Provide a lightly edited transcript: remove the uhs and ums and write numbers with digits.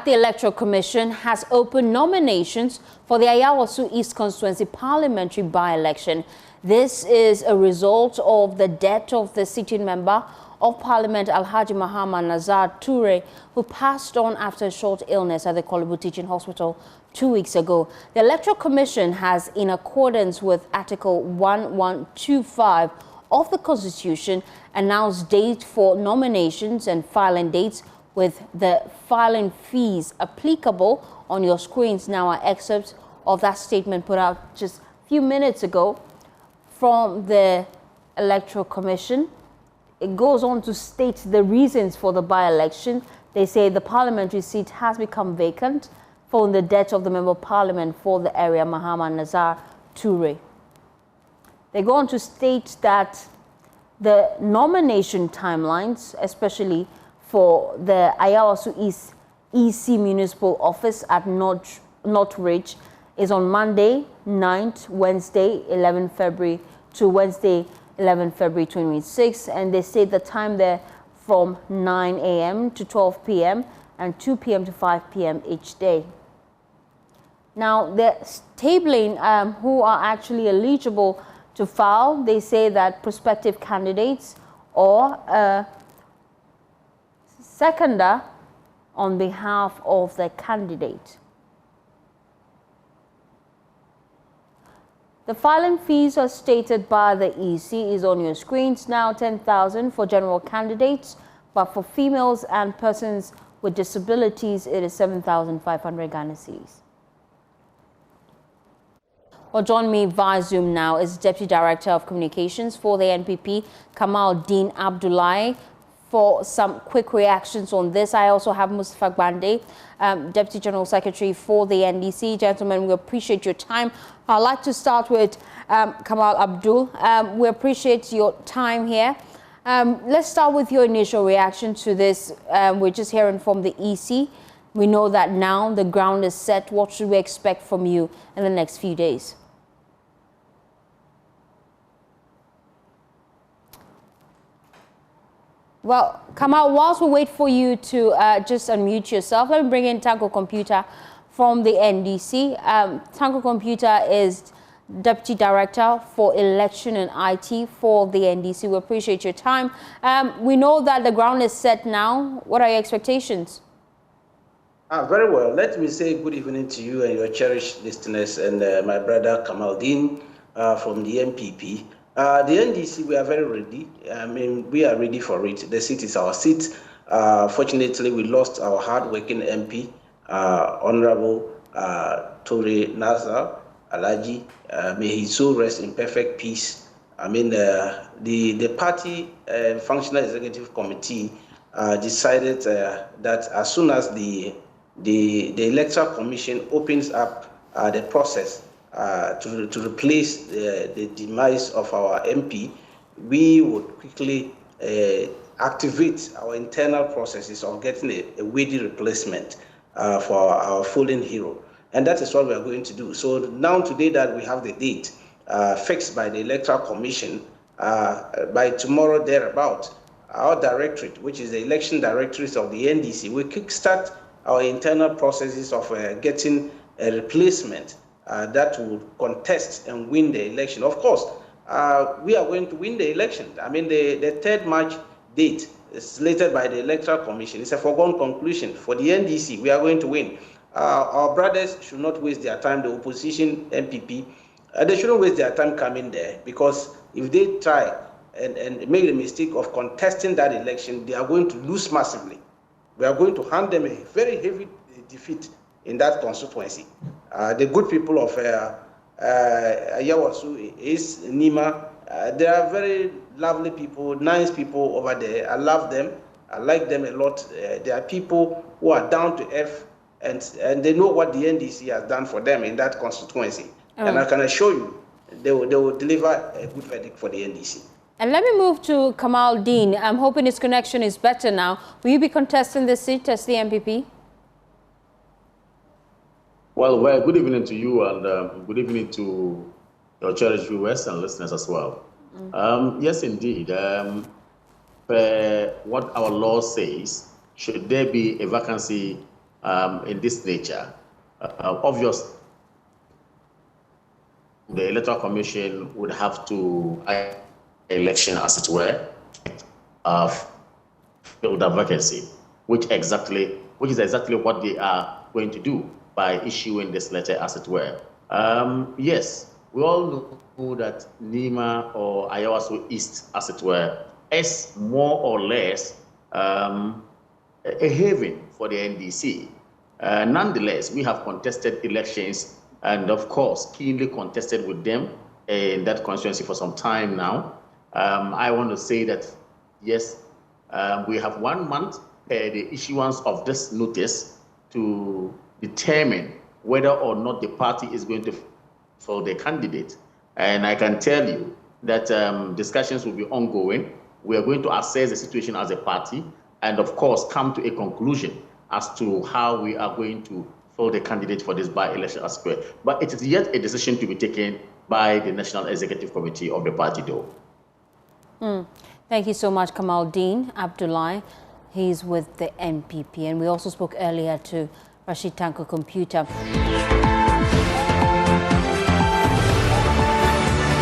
the Electoral Commission has opened nominations for the Ayawaso East Constituency parliamentary by-election. This is a result of the death of the sitting member of Parliament, Alhaji Muhammad Nazar Ture, who passed on after a short illness at the Kolibu Teaching Hospital 2 weeks ago. The Electoral Commission has, in accordance with Article 1125 of the Constitution, announced date for nominations and filing dates, with the filing fees applicable. On your screens now are excerpts of that statement put out just a few minutes ago from the Electoral Commission. It goes on to state the reasons for the by-election. They say the parliamentary seat has become vacant following the death of the Member of Parliament for the area, Muhammad Nazar Ture. They go on to state that the nomination timelines, especially for the Ayawaso East EC Municipal Office at Northridge, is on Monday 9th, Wednesday 11 February to Wednesday 11 February 2026, and they say the time there from 9 a.m. to 12 p.m. and 2 p.m. to 5 p.m. each day. Now, the tabling who are actually eligible to file, they say that prospective candidates or seconder on behalf of the candidate. The filing fees are stated by the EC is on your screens now. 10,000 for general candidates, but for females and persons with disabilities, it is 7,500 Ghana cedis. Well, join me via Zoom now is Deputy Director of Communications for the NPP, Kamal Dean Abdullahi, for some quick reactions on this. I also have Mustafa Gbande, Deputy General Secretary for the NDC. Gentlemen, we appreciate your time. I'd like to start with Kamal Abdul. We appreciate your time here. Let's start with your initial reaction to this. We're just hearing from the EC. We know that now the ground is set. What should we expect from you in the next few days? Well, Kamal, whilst we wait for you to just unmute yourself, let me bring in Tanko Computer from the NDC. Tanko Computer is Deputy Director for Election and IT for the NDC. We appreciate your time. We know that the ground is set now. What are your expectations? Very well. Let me say good evening to you and your cherished listeners and my brother Kamal Dean from the MPP. The NDC, we are very ready. I mean, we are ready for it. The seat is our seat. Fortunately, we lost our hard-working MP, Honorable Ture Nazar Alhaji. May his soul rest in perfect peace. I mean, the party functional executive committee decided that as soon as the Electoral Commission opens up the process to replace the demise of our MP, we would quickly activate our internal processes of getting a worthy replacement for our fallen hero. And that is what we are going to do. So now today that we have the date fixed by the Electoral Commission, by tomorrow thereabout, our directorate, which is the election directorate of the NDC, will kickstart our internal processes of getting a replacement that will contest and win the election. Of course, we are going to win the election. I mean, the 3rd March date is slated by the Electoral Commission. It's a foregone conclusion. For the NDC, we are going to win. Our brothers should not waste their time, the opposition MPP. They shouldn't waste their time coming there, because if they try and make the mistake of contesting that election, they are going to lose massively. We are going to hand them a very heavy defeat in that constituency. The good people of Ayawaso East, Nima, they are very lovely people, nice people over there. I love them. I like them a lot. They are people who are down to earth, and they know what the NDC has done for them in that constituency. And I can assure you, they will deliver a good verdict for the NDC. And let me move to Kamal Dean. I'm hoping his connection is better now. Will you be contesting this seat as the MPP? Well, good evening to you, and good evening to your cherished viewers and listeners as well. Yes, indeed. What our law says, should there be a vacancy in this nature. Obviously, the Electoral Commission would have to election, as it were, fill the vacancy, which is exactly what they are going to do by issuing this letter, as it were. Yes, we all know that Nima or Ayawaso East, as it were, is more or less a haven for the NDC. Nonetheless, we have contested elections and, of course, keenly contested with them in that constituency for some time now. I want to say that, yes, we have 1 month the issuance of this notice to determine whether or not the party is going to fill the candidate. And I can tell you that discussions will be ongoing. We are going to assess the situation as a party and, of course, come to a conclusion as to how we are going to fill the candidate for this by-election as well. But it is yet a decision to be taken by the National Executive Committee of the party, though. Thank you so much, Kamaldeen Abdullahi. He's with the MPP. And we also spoke earlier to Rashid Tanko Computer.